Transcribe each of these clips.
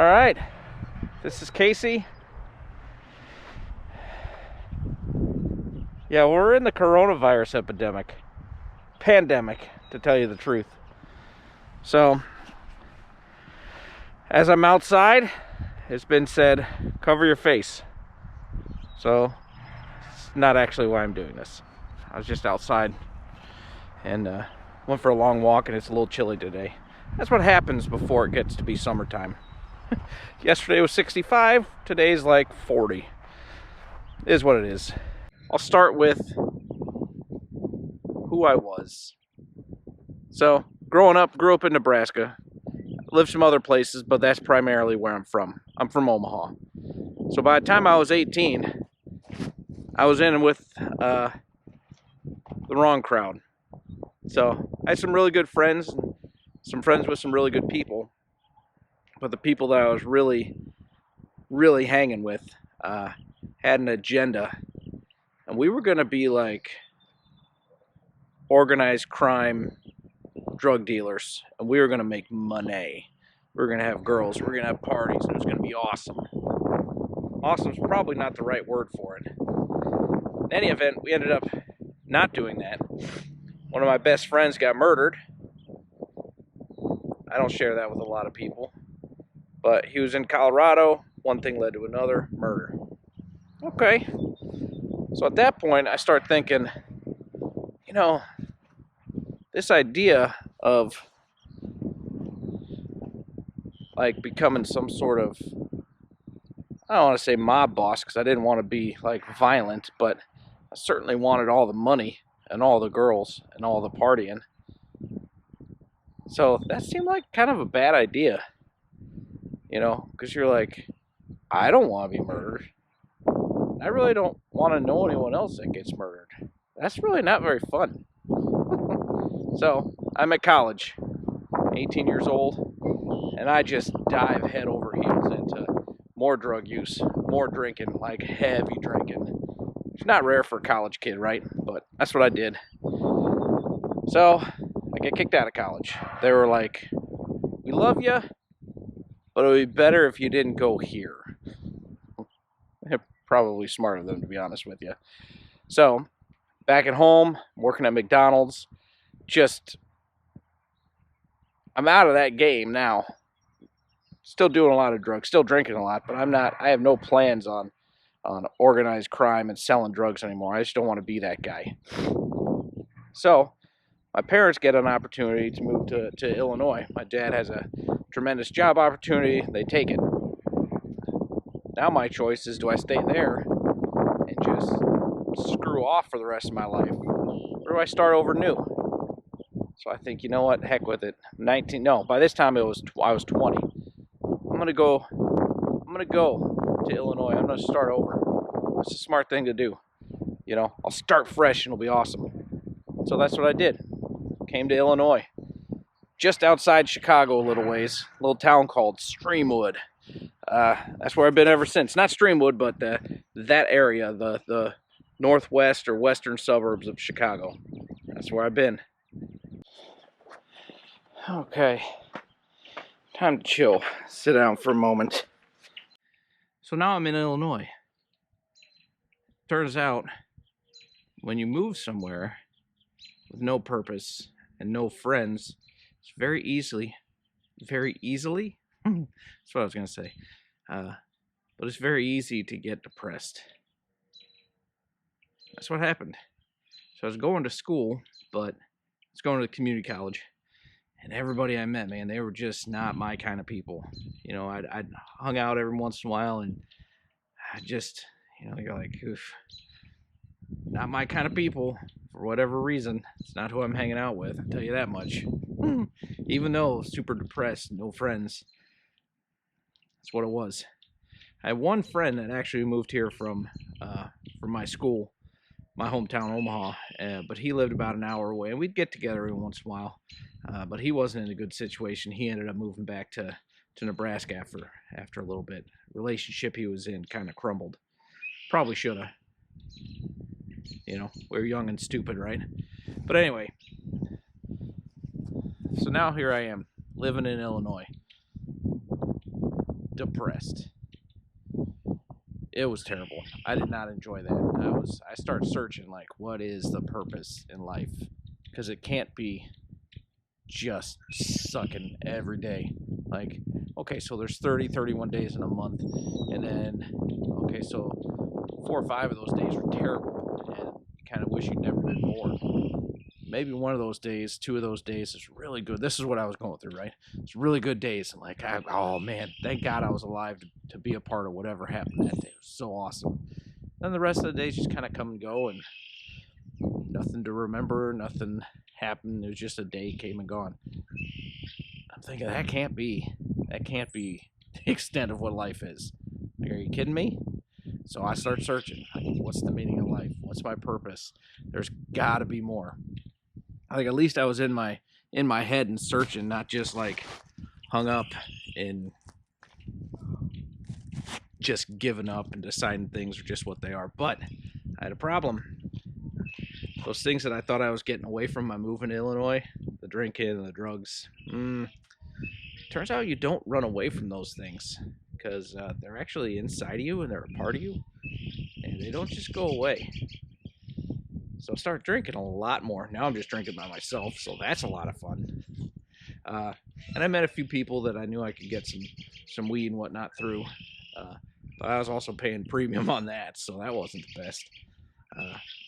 right, this is Casey. Yeah, we're in the coronavirus pandemic, to tell you the truth. So, as I'm outside, it's been said, cover your face. So, it's not actually why I'm doing this. I was just outside and went for a long walk, and it's a little chilly today. That's what happens before it gets to be summertime. Yesterday was 65, today's like 40. It is what it is. I'll start with who I was. So, growing up, grew up in Nebraska. Lived some other places, but that's primarily where I'm from. I'm from Omaha. So by the time I was 18, I was in with the wrong crowd. So I had some really good friends, some friends with some really good people. But the people that I was really hanging with had an agenda. And we were going to be like organized crime drug dealers. And we were going to make money. We were going to have girls. We were going to have parties. And it was going to be awesome. Awesome's probably not the right word for it. In any event, we ended up not doing that. One of my best friends got murdered. I don't share that with a lot of people. But he was in Colorado. One thing led to another. Murder. Okay. So at that point, I start thinking, this idea of like becoming some sort of, I don't want to say mob boss because I didn't want to be like violent, but I certainly wanted all the money and all the girls and all the partying. So that seemed like kind of a bad idea, because you're like, I don't want to be murdered. I really don't want to know anyone else that gets murdered. That's really not very fun. So I'm at college, 18 years old, and I just dive head over heels into more drug use, more drinking, like heavy drinking. It's not rare for a college kid, right? But that's what I did. So I get kicked out of college. They were like, we love you, but it would be better if you didn't go here. They're probably smart of them, to be honest with you. So back at home, working at McDonald's, I'm out of that game now. Still doing a lot of drugs, still drinking a lot, but I have no plans on organized crime and selling drugs anymore. I just don't want to be that guy. So my parents get an opportunity to move to Illinois. My dad has a tremendous job opportunity. They take it. Now my choice is, do I stay there and just screw off for the rest of my life? Or do I start over new? So I think, you know what? Heck with it. By this time I was 20. I'm gonna go to Illinois. I'm gonna start over. It's a smart thing to do. I'll start fresh and it'll be awesome. So that's what I did. Came to Illinois. Just outside Chicago a little ways. A little town called Streamwood. That's where I've been ever since. Not Streamwood, but that area, the northwest or western suburbs of Chicago. That's where I've been. Okay. Time to chill. Sit down for a moment. So now I'm in Illinois. Turns out, when you move somewhere with no purpose and no friends, it's very easily, that's what I was going to say, but it's very easy to get depressed. That's what happened. So I was going to school, but I was going to community college. And everybody I met, man, they were just not my kind of people. I'd hung out every once in a while, and I just, you're like, oof, not my kind of people for whatever reason. It's not who I'm hanging out with, I'll tell you that much. Even though super depressed, no friends, that's what it was. I had one friend that actually moved here from my school, my hometown, Omaha, but he lived about an hour away, and we'd get together every once in a while. But he wasn't in a good situation. He ended up moving back to Nebraska after a little bit. Relationship he was in kind of crumbled. Probably should have. We're young and stupid, right? But anyway, so now here I am, living in Illinois. depressed. It was terrible. I did not enjoy that. I started searching, like, what is the purpose in life? Because it can't be just sucking every day. Like, okay, so there's 30, 31 days in a month. And then, okay, so 4 or 5 of those days were terrible. And you kind of wish you'd never did more. Maybe one of those days, 2 of those days is really good. This is what I was going through, right? It's really good days. And like, oh man, thank God I was alive to be a part of whatever happened that day. It was so awesome. Then the rest of the days just kind of come and go, and nothing to remember, nothing happened. It was just a day came and gone. I'm thinking that can't be the extent of what life is. Like, are you kidding me? So I start searching. Like, what's the meaning of life? What's my purpose? There's got to be more. I think at least I was in my head and searching, not just like hung up and just giving up and deciding things are just what they are. But I had a problem. Those things that I thought I was getting away from my move in Illinois, the drinking and the drugs, turns out you don't run away from those things, because they're actually inside of you and they're a part of you, and they don't just go away. So I started drinking a lot more. Now I'm just drinking by myself, so that's a lot of fun. And I met a few people that I knew I could get some weed and whatnot through. But I was also paying premium on that, so that wasn't the best.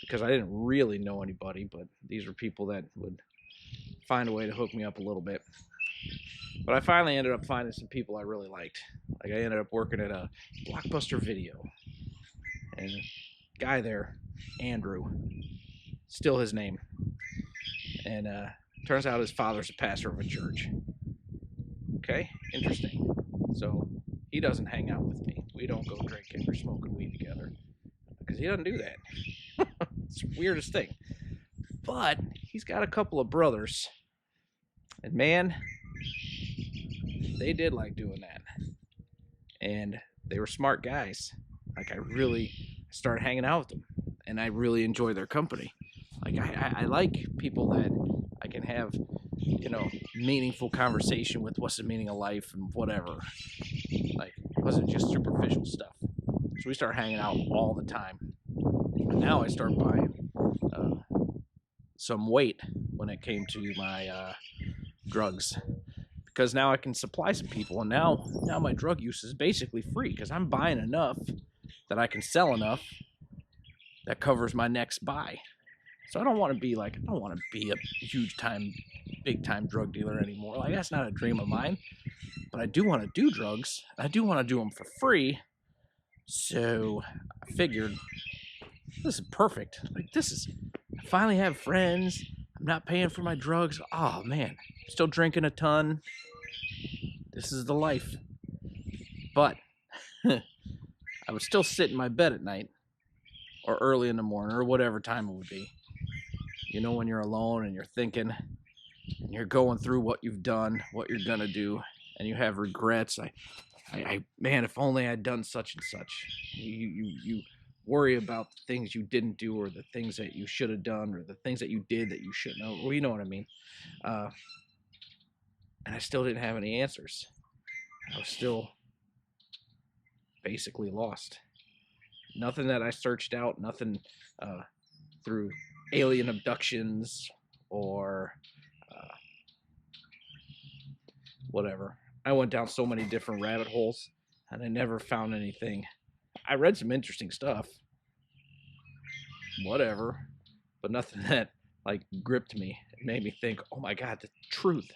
Because I didn't really know anybody, but these were people that would find a way to hook me up a little bit. But I finally ended up finding some people I really liked. Like, I ended up working at a Blockbuster Video. And the guy there, Andrew, still his name. And turns out his father's a pastor of a church. Okay, interesting. So he doesn't hang out with me. We don't go drinking or smoking weed together, because he doesn't do that. It's the weirdest thing. But he's got a couple of brothers. And man, they did like doing that. And they were smart guys. Like, I really started hanging out with them. And I really enjoy their company. Like, I like people that I can have, meaningful conversation with. What's the meaning of life and whatever. Like, it wasn't just superficial stuff. So we started hanging out all the time. And now I start buying some weight when it came to my drugs, because now I can supply some people, and now my drug use is basically free, because I'm buying enough that I can sell enough that covers my next buy. So I don't want to be a huge time, big time drug dealer anymore. Like, that's not a dream of mine. But I do want to do drugs. I do want to do them for free. So I figured, this is perfect. Like, I finally have friends. I'm not paying for my drugs. Oh man, still drinking a ton. This is the life. But I would still sit in my bed at night, or early in the morning, or whatever time it would be. When you're alone and you're thinking, and you're going through what you've done, what you're gonna do, and you have regrets. Man, if only I'd done such and such. You worry about the things you didn't do, or the things that you should have done, or the things that you did that you shouldn't have. Well, you know what I mean. And I still didn't have any answers. I was still basically lost. Nothing that I searched out, nothing through alien abductions or whatever. I went down so many different rabbit holes, and I never found anything. I read some interesting stuff, whatever, but nothing that like gripped me. It made me think, oh my God, the truth.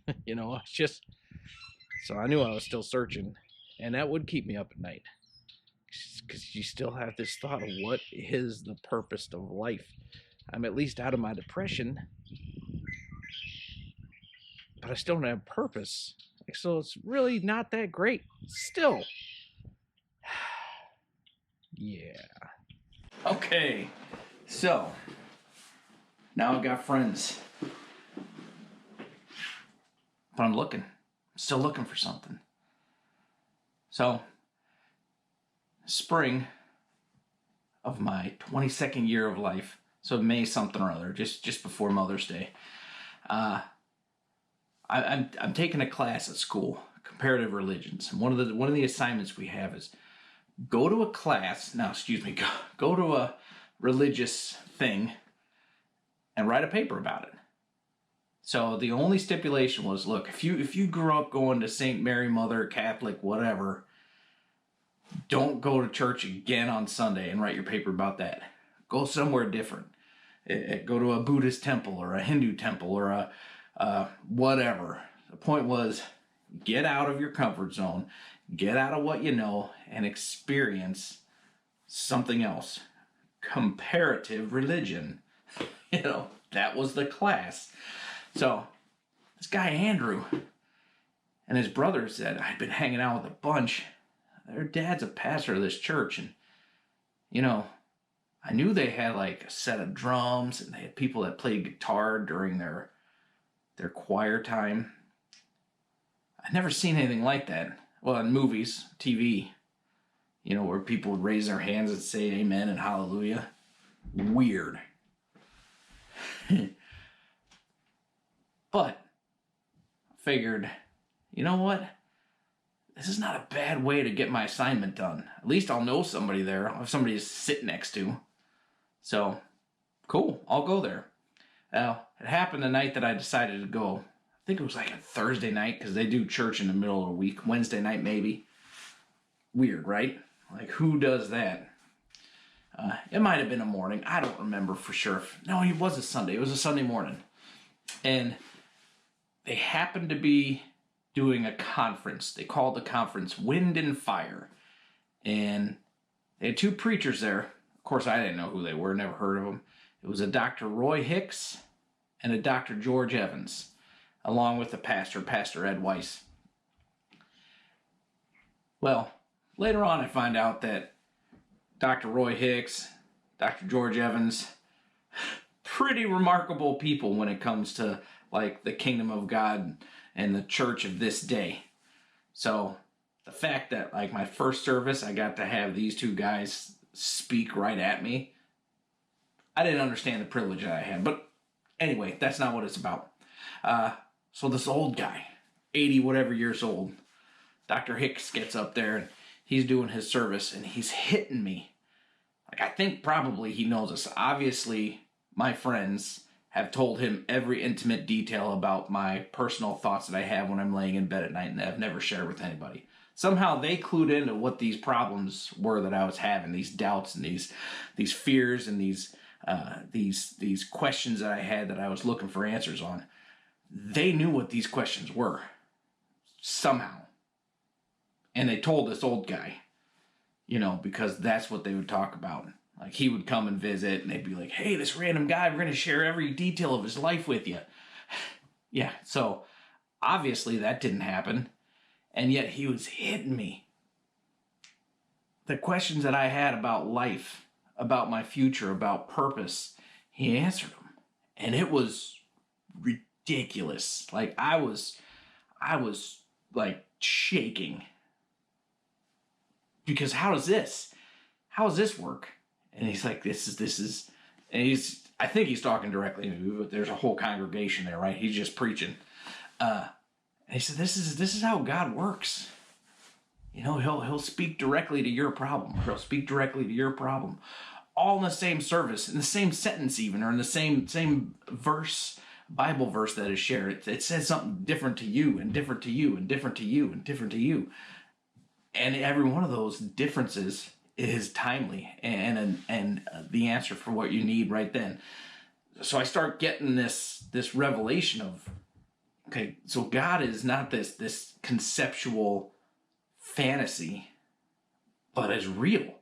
It's just, so I knew I was still searching, and that would keep me up at night, because you still have this thought of what is the purpose of life. I'm at least out of my depression, but I still don't have purpose. So it's really not that great still. Yeah. Okay, so now I've got friends, but I'm still looking for something. So, spring of my 22nd year of life, so May something or other, just before Mother's Day, I'm taking a class at school comparative religions. And one of the assignments we have is go to a class. Now, excuse me, go to a religious thing and write a paper about it. So the only stipulation was, look, if you grew up going to St. Mary Mother, Catholic, whatever, don't go to church again on Sunday and write your paper about that. Go somewhere different. Go to a Buddhist temple or a Hindu temple or a whatever. The point was, get out of your comfort zone, get out of what you know, and experience something else. Comparative religion. That was the class. So this guy Andrew and his brother said, I'd been hanging out with a bunch. Their dad's a pastor of this church, and I knew they had like a set of drums, and they had people that played guitar during their choir time. I'd never seen anything like that. Well, in movies, TV, where people would raise their hands and say amen and hallelujah. Weird. But I figured, you know what? This is not a bad way to get my assignment done. At least I'll know somebody there. I'll have somebody to sit next to. So, cool. I'll go there. Now, it happened the night that I decided to go. I think it was like a Thursday night, because they do church in the middle of the week. Wednesday night, maybe. Weird, right? Like, who does that? It might have been a morning. I don't remember for sure. No, it was a Sunday. It was a Sunday morning. And they happened to be doing a conference. They called the conference Wind and Fire. And they had two preachers there. Of course, I didn't know who they were. Never heard of them. It was a Dr. Roy Hicks and a Dr. George Evans, along with the pastor, Pastor Ed Weiss. Well, later on I find out that Dr. Roy Hicks, Dr. George Evans, pretty remarkable people when it comes to like the kingdom of God and the church of this day. So the fact that like my first service, I got to have these two guys speak right at me, I didn't understand the privilege that I had. But anyway, that's not what it's about. So this old guy, 80 whatever years old, Dr. Hicks gets up there and he's doing his service and he's hitting me. Like, I think probably he knows us. Obviously, my friends have told him every intimate detail about my personal thoughts that I have when I'm laying in bed at night, and I've never shared with anybody. Somehow they clued into what these problems were that I was having, these doubts and these fears and these questions that I had that I was looking for answers on. They knew what these questions were, somehow. And they told this old guy, because that's what they would talk about. Like, he would come and visit, and they'd be like, hey, this random guy, we're going to share every detail of his life with you. Yeah, so obviously that didn't happen, and yet he was hitting me. The questions that I had about life, about my future, about purpose, he answered them. And it was ridiculous. Like, I was like shaking. Because how does this work? And he's like, this is, and I think he's talking directly to me, but there's a whole congregation there, right? He's just preaching. And he said, this is how God works. He'll speak directly to your problem. He'll speak directly to your problem. All in the same service, in the same sentence even, or in the same verse, Bible verse that is shared. It says something different to you, and different to you, and different to you, and different to you. And every one of those differences is timely and the answer for what you need right then. So I start getting this revelation of, okay, so God is not this conceptual fantasy, but is real.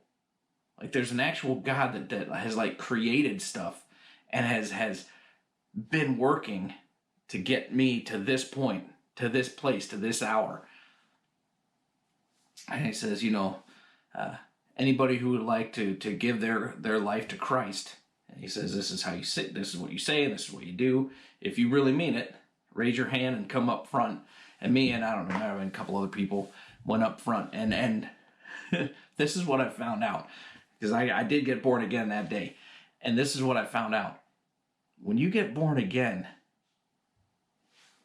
Like, there's an actual God that has like created stuff and has been working to get me to this point, to this place, to this hour. And he says, anybody who would like to give their life to Christ, and he says, this is how you sit, this is what you say, and this is what you do. If you really mean it, raise your hand and come up front. And me and I don't know, and a couple other people went up front. And this is what I found out. Because I did get born again that day. And this is what I found out. When you get born again,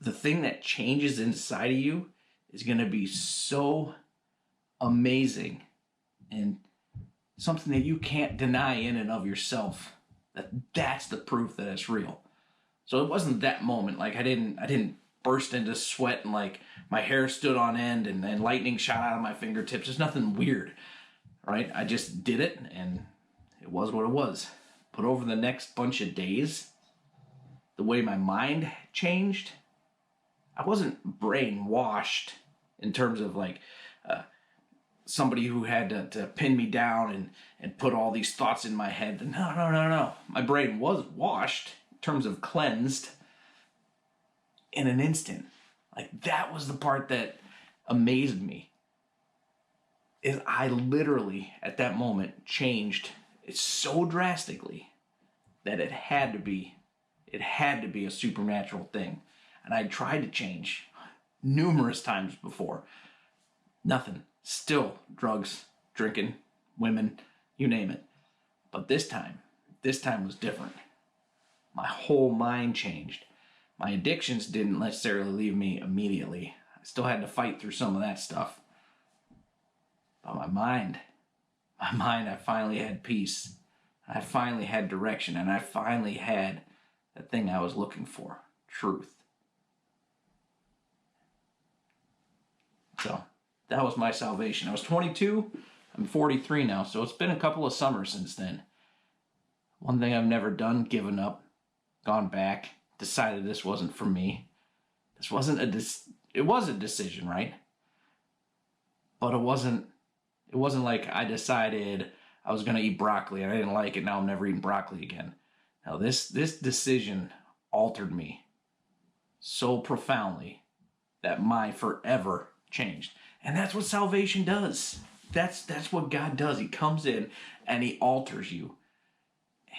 the thing that changes inside of you is going to be so amazing and something that you can't deny in and of yourself. That's the proof that it's real. So it wasn't that moment. Like I didn't burst into sweat and like my hair stood on end and lightning shot out of my fingertips. There's nothing weird, right? I just did it and it was what it was. But over the next bunch of days, the way my mind changed, I wasn't brainwashed in terms of like somebody who had to pin me down and put all these thoughts in my head. No. My brain was washed in terms of cleansed in an instant. Like that was the part that amazed me. Is I literally at that moment changed it so drastically that it had to be a supernatural thing. And I tried to change numerous times before. Nothing. Still drugs, drinking, women, you name it. But this time was different. My whole mind changed. My addictions didn't necessarily leave me immediately. I still had to fight through some of that stuff. But my mind, I finally had peace. I finally had direction, and I finally had the thing I was looking for, truth. So that was my salvation. I was 22. I'm 43 now, so it's been a couple of summers since then. One thing I've never done, given up, gone back, decided this wasn't for me. This wasn't it was a decision, right? But it wasn't like I decided I was going to eat broccoli and I didn't like it. Now I'm never eating broccoli again. Now this decision altered me so profoundly that my forever changed. And that's what salvation does. That's what God does. He comes in and he alters you.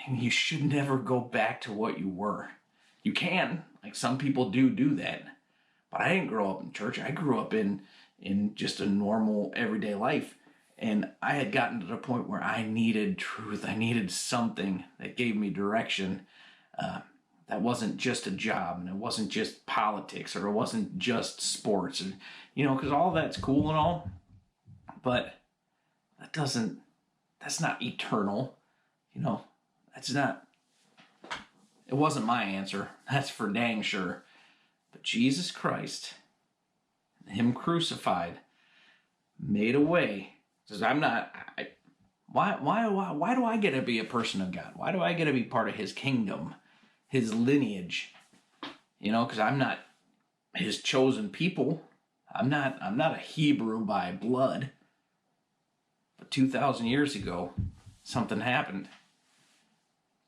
And you should never go back to what you were. You can, like some people do that. But I didn't grow up in church. I grew up in just a normal everyday life. And I had gotten to the point where I needed truth. I needed something that gave me direction. That wasn't just a job, and it wasn't just politics, or it wasn't just sports, and because all that's cool and all, but that's not eternal. That's not. It wasn't my answer. That's for dang sure. But Jesus Christ, Him crucified, made a way. Says I'm not. Why do I get to be a person of God? Why do I get to be part of His kingdom? His lineage, because I'm not his chosen people. I'm not a Hebrew by blood. But 2,000 years ago, something happened.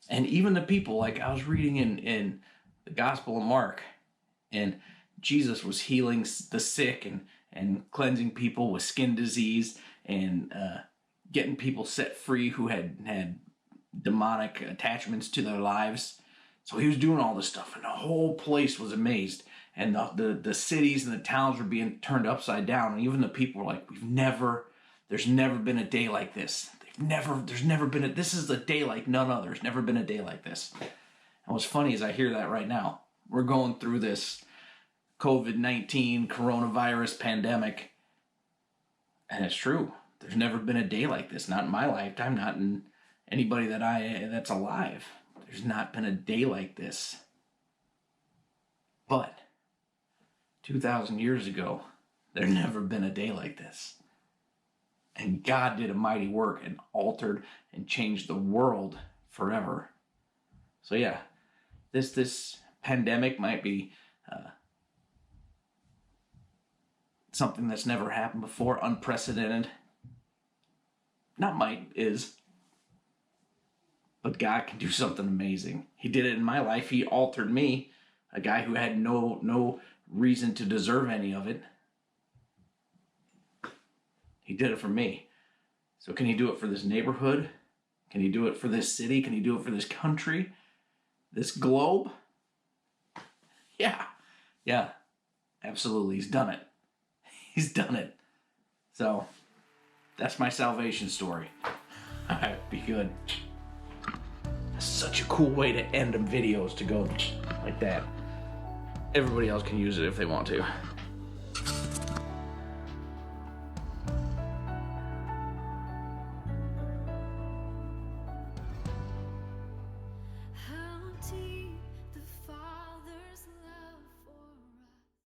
And even the people, like I was reading in the Gospel of Mark, and Jesus was healing the sick and cleansing people with skin disease and getting people set free who had demonic attachments to their lives. So he was doing all this stuff, and the whole place was amazed. And the cities and the towns were being turned upside down. And even the people were like, there's never been a day like this. This is a day like none other. There's never been a day like this. And what's funny is I hear that right now. We're going through this COVID-19 coronavirus pandemic. And it's true. There's never been a day like this. Not in my lifetime, not in anybody that's alive. There's not been a day like this. But 2,000 years ago, there'd never been a day like this. And God did a mighty work and altered and changed the world forever. So yeah, this pandemic might be something that's never happened before, unprecedented. Not might, is. But God can do something amazing. He did it in my life. He altered me, a guy who had no reason to deserve any of it. He did it for me. So can He do it for this neighborhood? Can He do it for this city? Can He do it for this country? This globe? Yeah, absolutely. He's done it. He's done it. So that's my salvation story. All right, be good. Such a cool way to end them videos, to go like that. Everybody else can use it if they want to. to you.